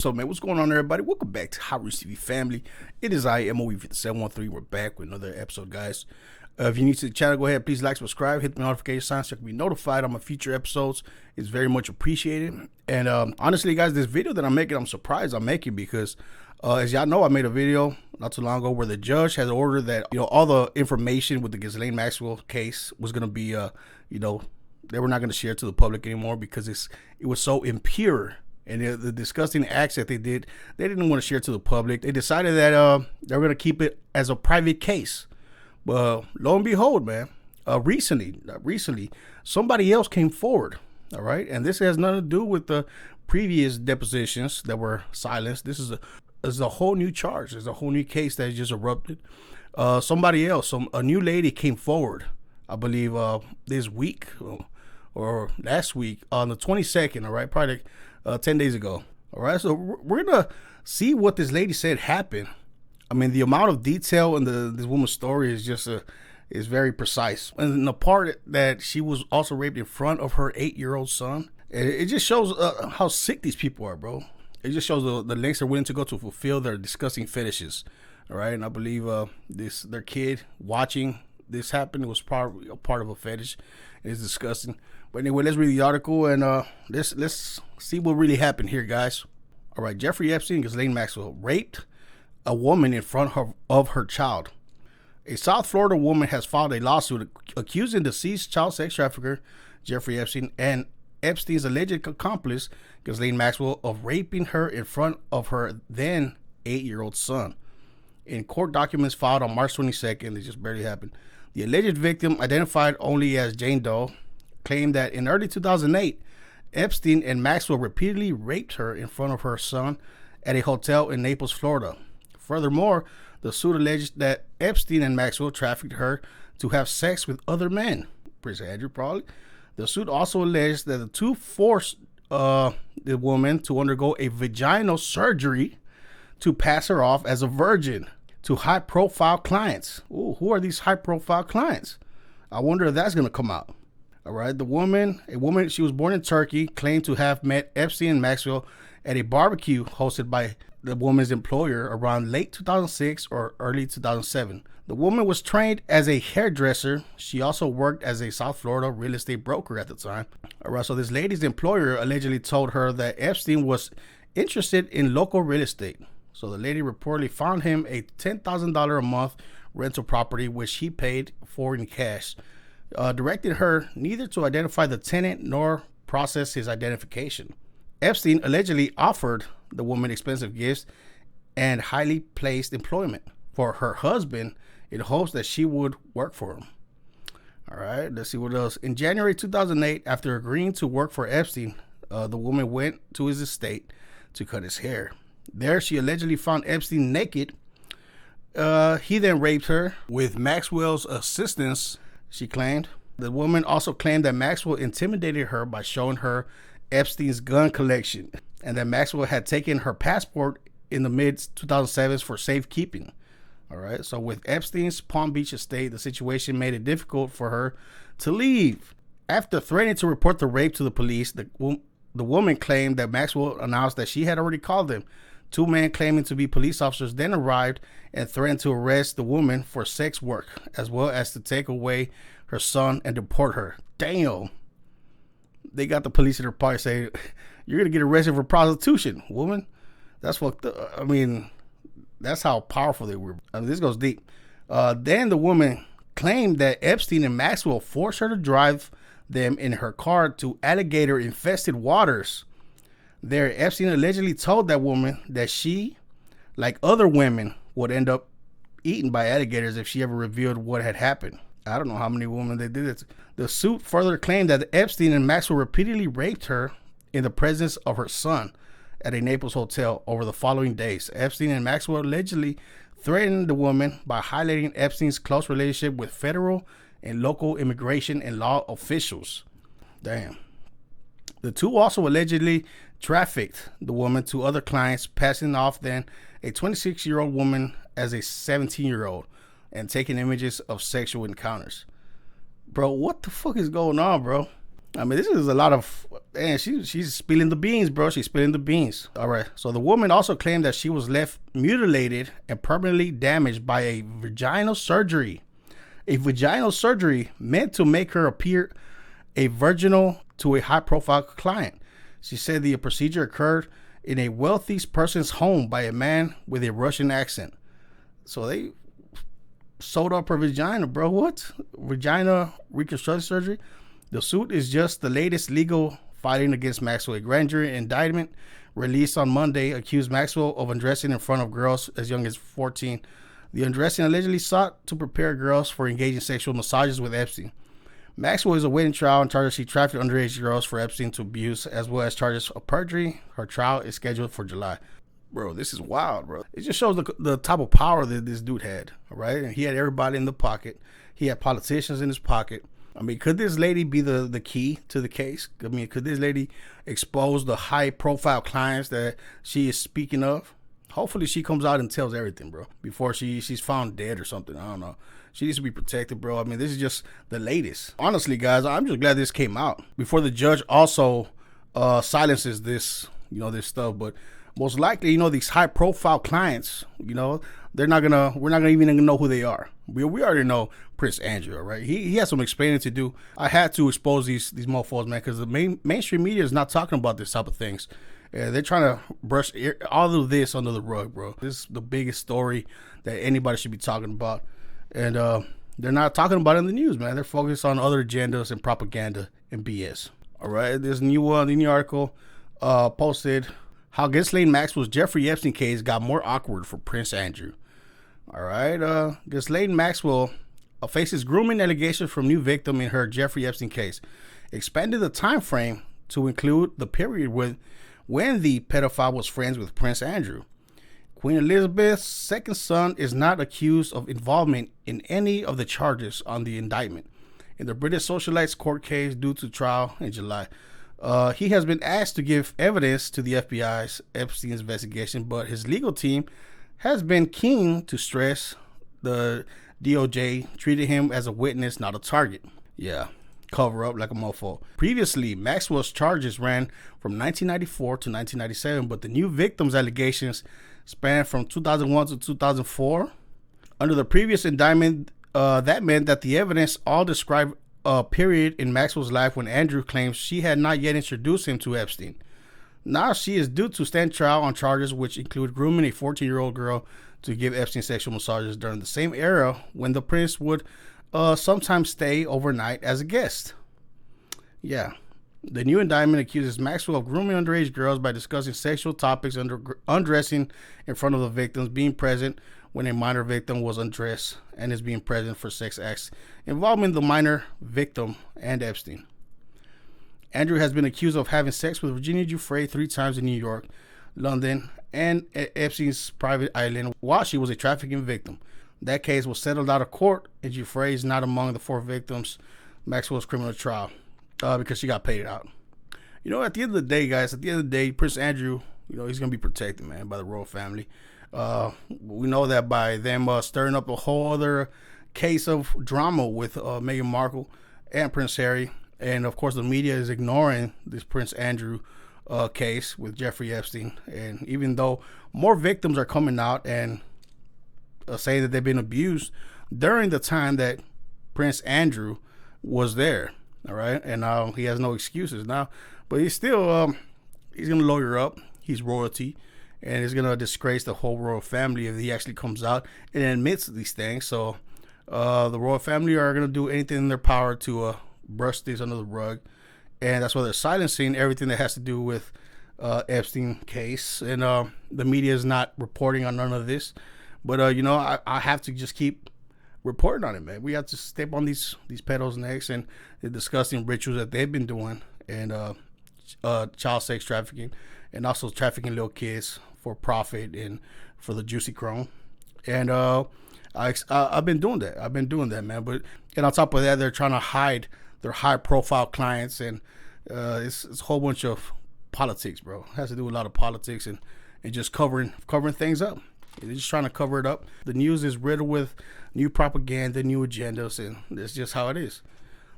So man, what's going on everybody? Welcome back to Horrifying TV family. It is I, MOV713. We're back with another episode, guys. If you're new to the channel, go ahead, please like, subscribe, hit the notification sign so you can be notified on my future episodes. It's very much appreciated. And honestly, guys, this video that I'm making, I'm surprised I'm making because as y'all know, I made a video not too long ago where the judge has ordered that, all the information with the Ghislaine Maxwell case was going to be, they were not going to share to the public anymore because it was so impure. And the disgusting acts that they did, they didn't want to share to the public. They decided that they're going to keep it as a private case. But lo and behold, man, recently, somebody else came forward. All right. And this has nothing to do with the previous depositions that were silenced. This is a whole new charge. There's a whole new case that just erupted. Somebody else, a new lady came forward, I believe, this week or last week on the 22nd. All right. Probably 10 days ago. All right. So we're going to see what this lady said happened. I mean, the amount of detail in this woman's story is just is very precise. And the part that she was also raped in front of her 8-year-old son, it just shows how sick these people are, bro. It just shows the lengths they're willing to go to fulfill their disgusting fetishes. All right. And I believe their kid watching this happen was probably a part of a fetish. It's disgusting. But anyway, let's read the article and let's see what really happened here, guys. All right. Jeffrey Epstein and Ghislaine Maxwell raped a woman in front of her child. A South Florida woman has filed a lawsuit accusing deceased child sex trafficker Jeffrey Epstein and Epstein's alleged accomplice Ghislaine Maxwell of raping her in front of her then 8-year-old son. In court documents filed on March 22nd, it just barely happened. The alleged victim, identified only as Jane Doe, claimed that in early 2008, Epstein and Maxwell repeatedly raped her in front of her son at a hotel in Naples, Florida. Furthermore, the suit alleged that Epstein and Maxwell trafficked her to have sex with other men. Prince Andrew, probably. The suit also alleged that the two forced the woman to undergo a vaginal surgery to pass her off as a virgin to high-profile clients. Ooh, who are these high-profile clients? I wonder if that's going to come out. All right, a woman, she was born in Turkey, claimed to have met Epstein and Maxwell at a barbecue hosted by the woman's employer around late 2006 or early 2007. The woman was trained as a hairdresser. She also worked as a South Florida real estate broker at the time. All right, so this lady's employer allegedly told her that Epstein was interested in local real estate. So the lady reportedly found him a $10,000 a month rental property, which he paid for in cash. Directed her neither to identify the tenant nor process his identification. Epstein allegedly offered the woman expensive gifts and highly placed employment for her husband in hopes that she would work for him. All right, let's see what else. In January 2008, after agreeing to work for Epstein, the woman went to his estate to cut his hair. There, she allegedly found Epstein naked. He then raped her with Maxwell's assistance, she claimed. The woman also claimed that Maxwell intimidated her by showing her Epstein's gun collection and that Maxwell had taken her passport in the mid-2007s for safekeeping. All right, so with Epstein's Palm Beach estate, the situation made it difficult for her to leave. After threatening to report the rape to the police, the woman claimed that Maxwell announced that she had already called them. Two men claiming to be police officers then arrived and threatened to arrest the woman for sex work, as well as to take away her son and deport her. Damn. They got the police in their party saying, you're going to get arrested for prostitution, woman. That's fucked up. I mean, that's how powerful they were. I mean, this goes deep. Then the woman claimed that Epstein and Maxwell forced her to drive them in her car to alligator-infested waters. There, Epstein allegedly told that woman that she, like other women, would end up eaten by alligators if she ever revealed what had happened. I don't know how many women they did it. The suit further claimed that Epstein and Maxwell repeatedly raped her in the presence of her son at a Naples hotel over the following days. Epstein and Maxwell allegedly threatened the woman by highlighting Epstein's close relationship with federal and local immigration and law officials. Damn. The two also allegedly trafficked the woman to other clients, passing off then a 26-year-old woman as a 17-year-old and taking images of sexual encounters. Bro, what the fuck is going on, bro? I mean, this is a lot of, man, she's spilling the beans, bro. She's spilling the beans. All right. So the woman also claimed that she was left mutilated and permanently damaged by a vaginal surgery. A vaginal surgery meant to make her appear a virginal to a high-profile client. She said the procedure occurred in a wealthy person's home by a man with a Russian accent. So they sewed up her vagina, bro. What? Vagina reconstruction surgery? The suit is just the latest legal fighting against Maxwell. A grand jury indictment released on Monday accused Maxwell of undressing in front of girls as young as 14. The undressing allegedly sought to prepare girls for engaging sexual massages with Epstein. Maxwell is awaiting trial on charges she trafficked underage girls for Epstein to abuse, as well as charges of perjury. Her trial is scheduled for July. Bro, this is wild, bro. It just shows the type of power that this dude had, all right? And he had everybody in the pocket. He had politicians in his pocket. I mean, could this lady be the key to the case? I mean, could this lady expose the high-profile clients that she is speaking of? Hopefully she comes out and tells everything, bro, before she's found dead or something. I don't know. She needs to be protected, bro. I mean, this is just the latest. Honestly, guys, I'm just glad this came out before the judge also silences this, this stuff. But most likely, these high-profile clients, we're not gonna even know who they are. We already know Prince Andrew, right? He has some explaining to do. I had to expose these mofos, man, because the mainstream media is not talking about this type of things. They're trying to brush all of this under the rug, bro. This is the biggest story that anybody should be talking about, and they're not talking about it in the news, man. They're focused on other agendas and propaganda and BS. All right, this new article posted how Ghislaine Maxwell's Jeffrey Epstein case got more awkward for Prince Andrew. All right, Ghislaine Maxwell faces grooming allegations from new victim in her Jeffrey Epstein case, expanded the time frame to include the period when the pedophile was friends with Prince Andrew. Queen Elizabeth's second son is not accused of involvement in any of the charges on the indictment in the British socialite's court case due to trial in July. He has been asked to give evidence to the FBI's Epstein's investigation, but his legal team has been keen to stress the DOJ treated him as a witness, not a target. Yeah, cover up like a mofo. Previously, Maxwell's charges ran from 1994 to 1997, but the new victim's allegations span from 2001 to 2004. Under the previous indictment, that meant that the evidence all described a period in Maxwell's life when Andrew claims she had not yet introduced him to Epstein. Now she is due to stand trial on charges which include grooming a 14-year-old girl to give Epstein sexual massages during the same era when the prince would sometimes stay overnight as a guest. Yeah. The new indictment accuses Maxwell of grooming underage girls by discussing sexual topics, undressing in front of the victims, being present when a minor victim was undressed, and is being present for sex acts involving the minor victim and Epstein. Andrew has been accused of having sex with Virginia Giuffre 3 times in New York, London, and Epstein's private island while she was a trafficking victim. That case was settled out of court, and Giuffre is not among the 4 victims Maxwell's criminal trial because she got paid out. At the end of the day, guys, Prince Andrew, he's going to be protected, man, by the royal family. We know that by them stirring up a whole other case of drama with Meghan Markle and Prince Harry. And, of course, the media is ignoring this Prince Andrew case with Jeffrey Epstein. And even though more victims are coming out and saying that they've been abused during the time that Prince Andrew was there, all right? And now he has no excuses now. But he's still, he's going to lawyer up. He's royalty. And it's going to disgrace the whole royal family if he actually comes out and admits these things. So the royal family are going to do anything in their power to brush this under the rug, and that's why they're silencing everything that has to do with Epstein case, and the media is not reporting on none of this. But I have to just keep reporting on it, man. We have to step on these pedos' necks and the disgusting rituals that they've been doing, and child sex trafficking, and also trafficking little kids for profit and for the juicy chrome. And I've been doing that, man. But and on top of that, they're trying to hide their high-profile clients, and it's a whole bunch of politics, bro. It has to do with a lot of politics and just covering things up. They're just trying to cover it up. The news is riddled with new propaganda, new agendas, and that's just how it is.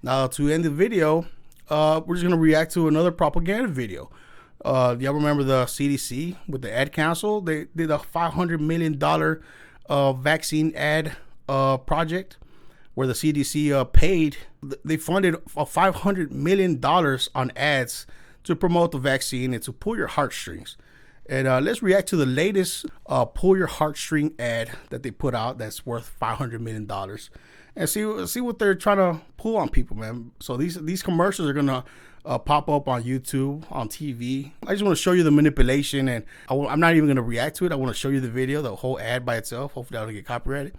Now, to end the video, we're just gonna react to another propaganda video. Y'all remember the CDC with the ad council? They did a $500 million vaccine ad project where the CDC they funded $500 million on ads to promote the vaccine and to pull your heartstrings. And let's react to the latest pull your heartstring ad that they put out that's worth $500 million, and see what they're trying to pull on people, man. So these commercials are gonna pop up on YouTube, on TV. I just want to show you the manipulation, and I'm not even gonna react to it. I want to show you the video, the whole ad by itself. Hopefully I don't get copyrighted,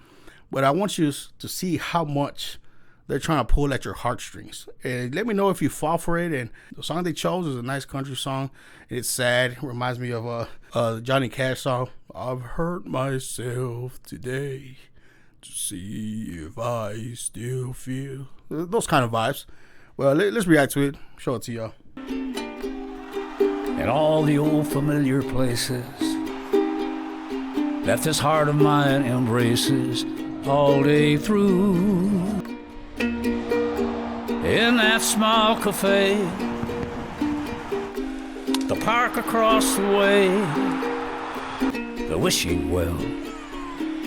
but I want you to see how much they're trying to pull at your heartstrings. And let me know if you fall for it. And the song they chose is a nice country song. It's sad. It reminds me of a Johnny Cash song. I've hurt myself today to see if I still feel. Those kind of vibes. Well, let's react to it. Show it to y'all. In all the old familiar places that this heart of mine embraces all day through. In that small cafe, the park across the way, the wishing well,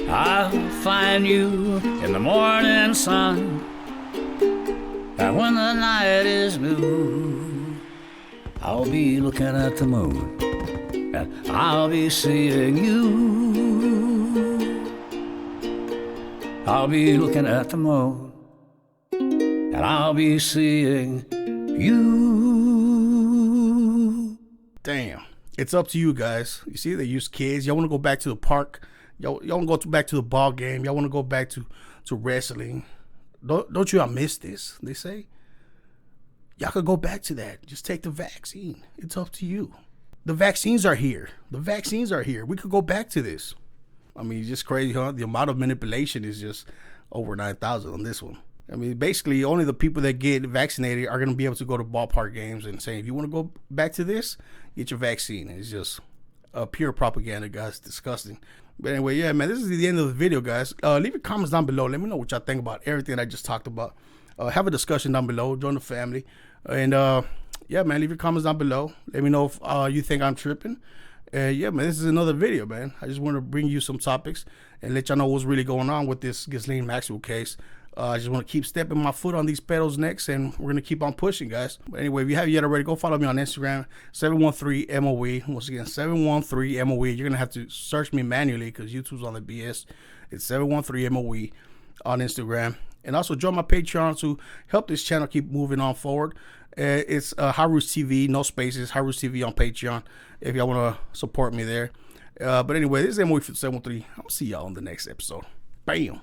I'll find you in the morning sun. And when the night is new, I'll be looking at the moon, and I'll be seeing you. I'll be looking at the moon, and I'll be seeing you. Damn. It's up to you guys. You see, they use kids. Y'all want to go back to the park. Y'all want to go back to the ball game. Y'all want to go back to wrestling. Don't y'all miss this, they say? Y'all could go back to that. Just take the vaccine. It's up to you. The vaccines are here. The vaccines are here. We could go back to this. I mean, it's just crazy, huh? The amount of manipulation is just over 9,000 on this one. I mean, basically, only the people that get vaccinated are going to be able to go to ballpark games and say, if you want to go back to this, get your vaccine. It's just pure propaganda, guys. Disgusting. But anyway, yeah, man, this is the end of the video, guys. Leave your comments down below. Let me know what y'all think about everything I just talked about. Have a discussion down below. Join the family. And, yeah, man, leave your comments down below. Let me know if you think I'm tripping. Yeah, man, this is another video, man. I just want to bring you some topics and let y'all know what's really going on with this Ghislaine Maxwell case. I just want to keep stepping my foot on these pedals next, and we're going to keep on pushing, guys. But anyway, if you haven't yet already, go follow me on Instagram, 713MOE. Once again, 713MOE. You're going to have to search me manually because YouTube's on the BS. It's 713MOE on Instagram. And also join my Patreon to help this channel keep moving on forward. It's Harus TV, no spaces, Harus TV on Patreon, if y'all want to support me there. But anyway, this is MOE 713. I'll see y'all on the next episode. Bam.